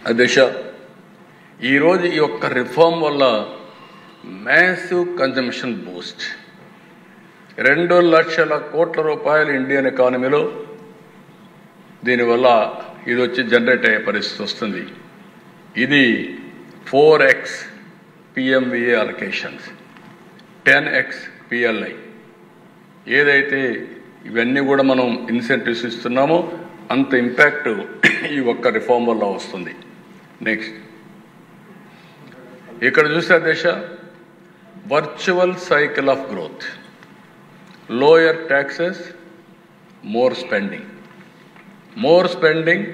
అధ్యక్ష, ఈరోజు ఈ యొక్క రిఫార్మ్ వల్ల మ్యాసివ్ కన్జంప్షన్ బూస్ట్ 2 లక్షల కోట్ల రూపాయలు ఇండియన్ ఎకానమీలో దీనివల్ల ఇది వచ్చి జనరేట్ అయ్యే పరిస్థితి వస్తుంది. ఇది 4x PMVA allocations, 10x PLI, ఏదైతే ఇవన్నీ కూడా మనం ఇన్సెంటివ్స్ ఇస్తున్నామో అంత ఇంపాక్ట్ ఈ ఒక్క రిఫార్మ్ వల్ల వస్తుంది. నెక్స్ట్ ఇక్కడ చూస్తే అధ్యక్ష, virtual cycle of growth, lower taxes, more spending,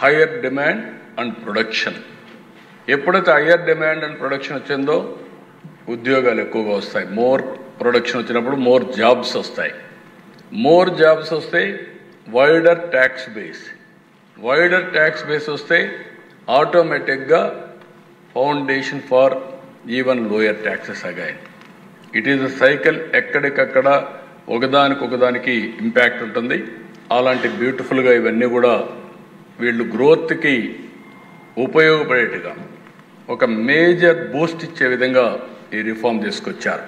higher demand and production. ఎప్పుడైతే హయ్యర్ డిమాండ్ అండ్ ప్రొడక్షన్ వచ్చిందో ఉద్యోగాలు ఎక్కువగా వస్తాయి. మోర్ ప్రొడక్షన్ వచ్చినప్పుడు మోర్ జాబ్స్ వస్తాయి. మోర్ జాబ్స్ వస్తే వైడర్ ట్యాక్స్ బేస్ వస్తే ఆటోమేటిక్గా foundation for even lower taxes again. It is a cycle, ఎక్కడికక్కడ ఒకదానికి ఇంపాక్ట్ ఉంటుంది. అలాంటి బ్యూటిఫుల్గా ఇవన్నీ కూడా వీళ్ళు గ్రోత్కి ఉపయోగపడేట్టుగా ఒక మేజర్ బూస్ట్ ఇచ్చే విధంగా ఈ రిఫార్మ్ తీసుకొచ్చారు.